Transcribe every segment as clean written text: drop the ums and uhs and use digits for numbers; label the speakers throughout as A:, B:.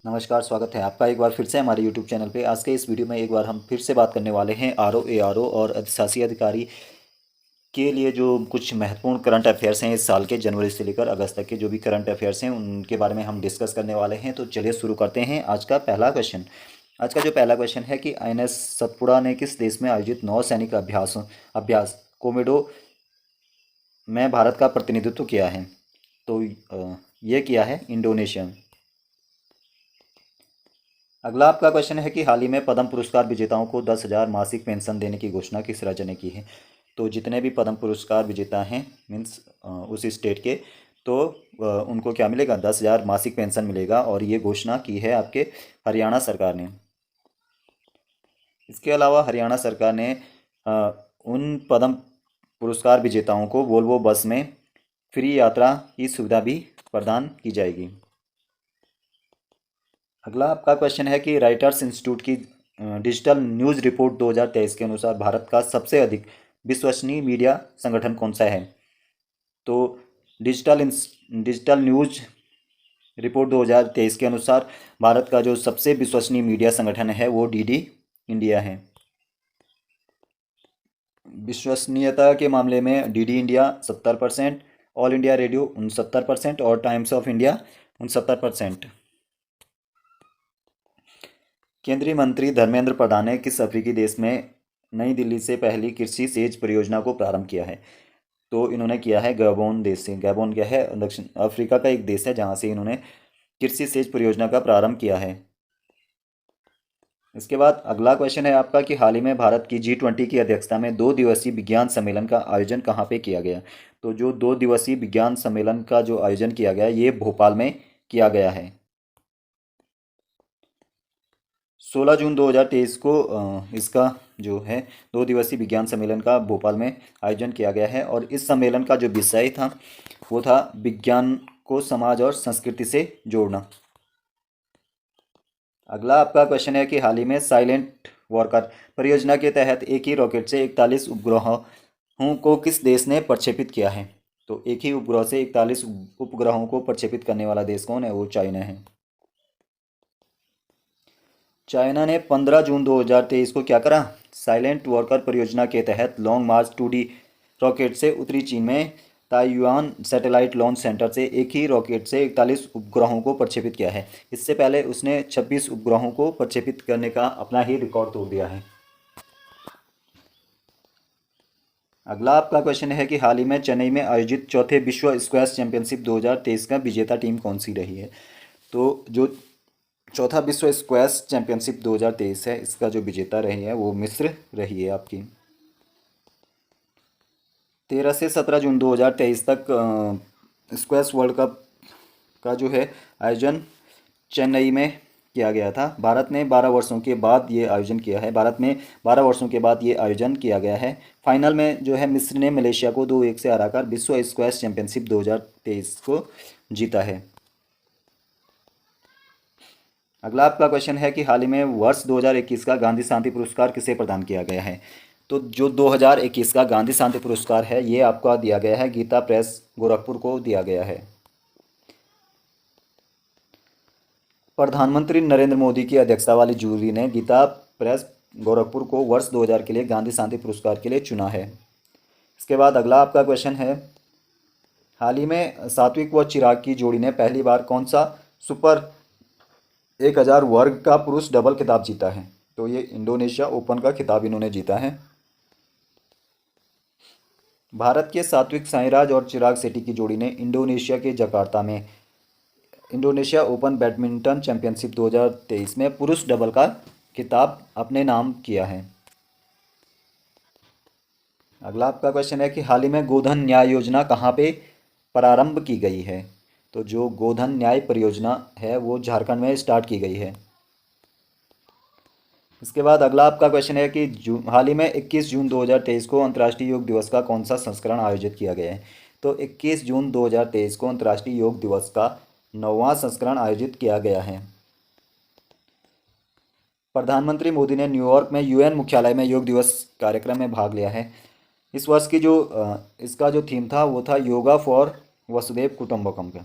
A: नमस्कार, स्वागत है आपका एक बार फिर से हमारे YouTube चैनल पे। आज के इस वीडियो में एक बार हम फिर से बात करने वाले हैं आरओ एआरओ और अधिशासी अधिकारी के लिए जो कुछ महत्वपूर्ण करंट अफेयर्स हैं इस साल के जनवरी से लेकर अगस्त तक के जो भी करंट अफेयर्स हैं उनके बारे में हम डिस्कस करने वाले हैं। तो चलिए शुरू करते हैं आज का पहला क्वेश्चन। आज का जो पहला क्वेश्चन है कि INS सतपुड़ा ने किस देश में आयोजित नौसैनिक अभ्यास कोमोडो में भारत का प्रतिनिधित्व किया है? तो ये किया है इंडोनेशिया में। अगला आपका क्वेश्चन है कि हाल ही में पद्म पुरस्कार विजेताओं को 10,000 मासिक पेंशन देने की घोषणा किस राज्य ने की है? तो जितने भी पद्म पुरस्कार विजेता हैं मीन्स उस स्टेट के, तो उनको क्या मिलेगा? 10,000 मासिक पेंशन मिलेगा और ये घोषणा की है आपके हरियाणा सरकार ने। इसके अलावा हरियाणा सरकार ने उन पद्म पुरस्कार विजेताओं को वोल्वो बस में फ्री यात्रा की सुविधा भी प्रदान की जाएगी। अगला आपका क्वेश्चन है कि राइटर्स इंस्टीट्यूट की डिजिटल न्यूज़ रिपोर्ट 2023 के अनुसार भारत का सबसे अधिक विश्वसनीय मीडिया संगठन कौन सा है? तो डिजिटल न्यूज़ रिपोर्ट 2023 के अनुसार भारत का जो सबसे विश्वसनीय मीडिया संगठन है वो डीडी इंडिया है। विश्वसनीयता के मामले में DD India 70%, all India radio 69% और टाइम्स ऑफ इंडिया 69%। केंद्रीय मंत्री धर्मेंद्र प्रधान ने किस अफ्रीकी देश में नई दिल्ली से पहली कृषि सेच परियोजना को प्रारंभ किया है? तो इन्होंने किया है गैबोन देश से। गैबोन क्या है? दक्षिण अफ्रीका का एक देश है जहाँ से इन्होंने कृषि सेच परियोजना का प्रारंभ किया है। इसके बाद अगला क्वेश्चन है आपका कि हाल ही में भारत की G20 की अध्यक्षता में 2 दिवसीय विज्ञान सम्मेलन का आयोजन कहाँ पे किया गया? तो जो 2 दिवसीय विज्ञान सम्मेलन का जो आयोजन किया गया ये भोपाल में किया गया है। 16 जून 2023 को इसका जो है 2 दिवसीय विज्ञान सम्मेलन का भोपाल में आयोजन किया गया है और इस सम्मेलन का जो विषय था वो था विज्ञान को समाज और संस्कृति से जोड़ना। अगला आपका क्वेश्चन है कि हाल ही में साइलेंट वॉरकर परियोजना के तहत एक ही रॉकेट से 41 उपग्रहों को किस देश ने प्रक्षेपित किया है? तो एक ही उपग्रह से 41 उपग्रहों को प्रक्षेपित करने वाला देश कौन है? वो चाइना है। चाइना ने 15 जून 2023 को क्या करा? साइलेंट वॉकर परियोजना के तहत लॉन्ग मार्च 2D रॉकेट से उत्तरी चीन में ताइयुआन सैटेलाइट लॉन्च सेंटर से एक ही रॉकेट से 41 उपग्रहों को प्रक्षेपित किया है। इससे पहले उसने 26 उपग्रहों को प्रक्षेपित करने का अपना ही रिकॉर्ड तोड़ दिया है। अगला आपका क्वेश्चन है कि हाल ही में चेन्नई में आयोजित चौथे विश्व स्क्वैश चैंपियनशिप 2023 का विजेता टीम कौन सी रही है? तो जो चौथा विश्व स्क्वैश चैंपियनशिप 2023 है इसका जो विजेता रही है वो मिस्र रही है आपकी। 13 से 17 जून 2023 तक स्क्वैश वर्ल्ड कप का जो है आयोजन चेन्नई में किया गया था। भारत ने 12 वर्षों के बाद ये आयोजन किया है। भारत में 12 वर्षों के बाद ये आयोजन किया गया है। फाइनल में जो है मिस्र ने मलेशिया को 2-1 से हराकर विश्व स्क्वैश चैंपियनशिप 2023 को जीता है। अगला आपका क्वेश्चन है कि हाल ही में वर्ष 2021 का गांधी शांति पुरस्कार किसे प्रदान किया गया है? तो जो 2021 का गांधी शांति पुरस्कार है ये आपका दिया गया है गीता प्रेस गोरखपुर को दिया गया है। प्रधानमंत्री नरेंद्र मोदी की अध्यक्षता वाली जूरी ने गीता प्रेस गोरखपुर को वर्ष 2000 के लिए गांधी शांति पुरस्कार के लिए चुना है। इसके बाद अगला आपका क्वेश्चन है हाल ही में सात्विक व चिराग की जोड़ी ने पहली बार कौन सा सुपर 1000 वर्ग का पुरुष डबल खिताब जीता है? तो ये इंडोनेशिया ओपन का खिताब इन्होंने जीता है। भारत के सात्विक साईराज और चिराग शेट्टी की जोड़ी ने इंडोनेशिया के जकार्ता में इंडोनेशिया ओपन बैडमिंटन चैंपियनशिप 2023 में पुरुष डबल का खिताब अपने नाम किया है। अगला आपका क्वेश्चन है कि हाल ही में गोधन न्याय योजना कहाँ पे प्रारंभ की गई है? तो जो गोधन न्याय परियोजना है वो झारखंड में स्टार्ट की गई है। इसके बाद अगला आपका क्वेश्चन है कि हाल ही में 21 जून 2023 को अंतर्राष्ट्रीय योग दिवस का कौन सा संस्करण आयोजित किया गया है? तो 21 जून 2023 को अंतर्राष्ट्रीय योग दिवस का 9वां संस्करण आयोजित किया गया है। प्रधानमंत्री मोदी ने न्यूयॉर्क में यूएन मुख्यालय में योग दिवस कार्यक्रम में भाग लिया है। इस वर्ष की जो इसका जो थीम था वो था योगा फॉर वसुदेव कुटुंबकम का।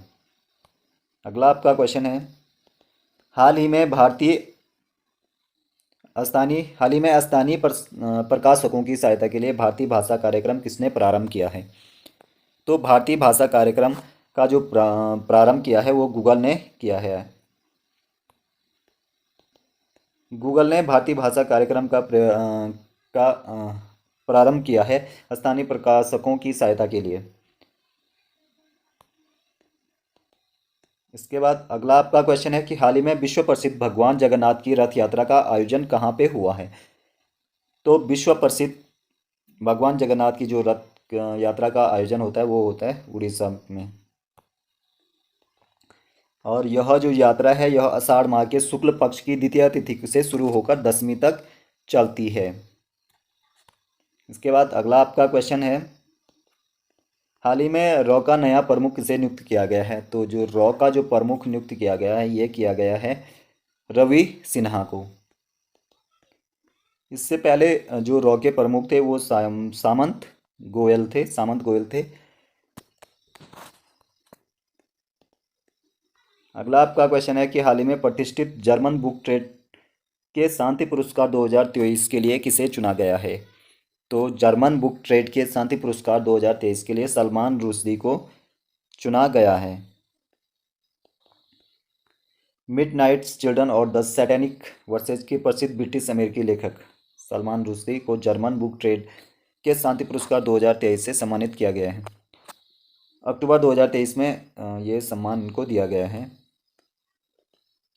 A: अगला आपका क्वेश्चन है हाल ही में स्थानीय प्रकाशकों की सहायता के लिए भारतीय भाषा कार्यक्रम किसने प्रारंभ किया है? तो भारतीय भाषा कार्यक्रम का जो प्रारंभ किया है वो गूगल ने किया है। गूगल ने भारतीय भाषा कार्यक्रम का प्रारंभ किया है स्थानीय प्रकाशकों की सहायता के लिए। इसके बाद अगला आपका क्वेश्चन है कि हाल ही में विश्व प्रसिद्ध भगवान जगन्नाथ की रथ यात्रा का आयोजन कहाँ पे हुआ है? तो विश्व प्रसिद्ध भगवान जगन्नाथ की जो रथ यात्रा का आयोजन होता है वो होता है उड़ीसा में। और यह जो यात्रा है यह आषाढ़ माह के शुक्ल पक्ष की द्वितीय तिथि से शुरू होकर दशमी तक चलती है। इसके बाद अगला आपका क्वेश्चन है, हाल ही में रॉ का नया प्रमुख किसे नियुक्त किया गया है? तो जो रॉ का जो प्रमुख नियुक्त किया गया है ये किया गया है रवि सिन्हा को। इससे पहले जो रॉ के प्रमुख थे वो सामंत गोयल थे। अगला आपका क्वेश्चन है कि हाल ही में प्रतिष्ठित जर्मन बुक ट्रेड के शांति पुरस्कार 2023 के लिए किसे चुना गया है? तो जर्मन बुक ट्रेड के शांति पुरस्कार 2023 के लिए सलमान रुश्दी को चुना गया है। मिडनाइट्स चिल्ड्रन और द सैटेनिक वर्सेस के प्रसिद्ध ब्रिटिश अमेरिकी लेखक सलमान रुश्दी को जर्मन बुक ट्रेड के शांति पुरस्कार 2023 से सम्मानित किया गया है। अक्टूबर 2023 में ये सम्मान इनको दिया गया है।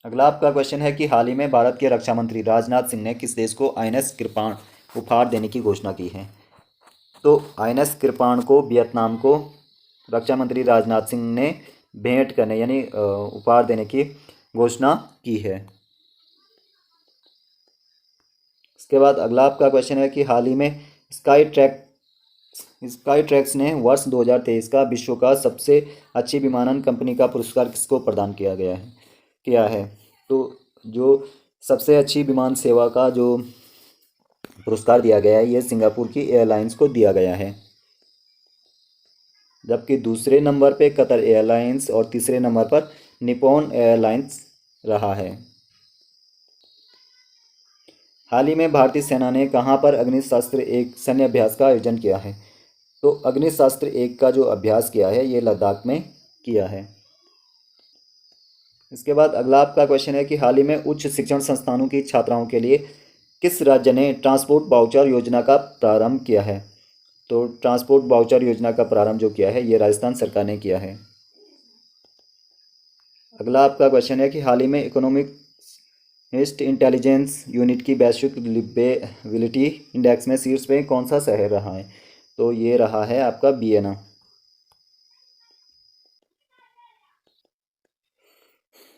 A: अगला आपका क्वेश्चन है कि हाल ही में भारत के रक्षा मंत्री राजनाथ सिंह ने किस देश को INS कृपाण उपहार देने की घोषणा की है? तो INS कृपाण को वियतनाम को रक्षा मंत्री राजनाथ सिंह ने भेंट करने यानी उपहार देने की घोषणा की है। इसके बाद अगला आपका क्वेश्चन है कि हाल ही में स्काई ट्रैक्स ने वर्ष 2023 का विश्व का सबसे अच्छी विमानन कंपनी का पुरस्कार किसको प्रदान किया है? तो जो सबसे अच्छी विमान सेवा का जो पुरस्कार दिया गया है ये सिंगापुर की एयरलाइंस को दिया गया है, जबकि दूसरे नंबर पे कतर एयरलाइंस और तीसरे नंबर पर निप्पॉन एयरलाइंस रहा है। हाल ही में भारतीय सेना ने कहां पर अग्निशास्त्र 1 सैन्य अभ्यास का आयोजन किया है? तो अग्निशास्त्र 1 का जो अभ्यास किया है ये लद्दाख में किया है। इसके बाद अगला आपका क्वेश्चन है कि हाल ही में उच्च शिक्षण संस्थानों की छात्राओं के लिए किस राज्य ने ट्रांसपोर्ट वाउचर योजना का प्रारंभ किया है? तो ट्रांसपोर्ट वाउचर योजना का प्रारंभ जो किया है ये राजस्थान सरकार ने किया है। अगला आपका क्वेश्चन है कि हाल ही में इकोनॉमिस्ट इंटेलिजेंस यूनिट की वैश्विक लिवेबिलिटी इंडेक्स में शीर्ष पे कौन सा शहर रहा है? तो ये रहा है आपका वियना।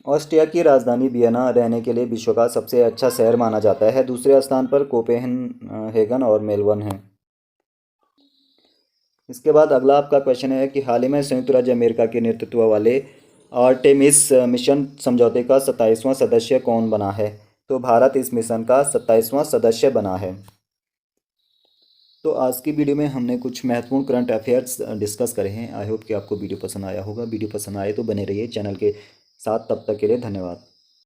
A: ऑस्ट्रिया की राजधानी वियना रहने के लिए विश्व का सबसे अच्छा शहर माना जाता है। दूसरे स्थान पर कोपेनहेगन और मेलबर्न है। इसके बाद अगला आपका क्वेश्चन है कि हाल ही में संयुक्त राज्य अमेरिका के नेतृत्व वाले आर्टेमिस मिशन समझौते का 27वां सदस्य कौन बना है? तो भारत इस मिशन का 27वां सदस्य बना है। तो आज की वीडियो में हमने कुछ महत्वपूर्ण करंट अफेयर्स डिस्कस करे हैं। आई होप कि आपको वीडियो पसंद आया होगा। वीडियो पसंद आए तो बने रहिए चैनल के साथ। तब तक के लिए धन्यवाद।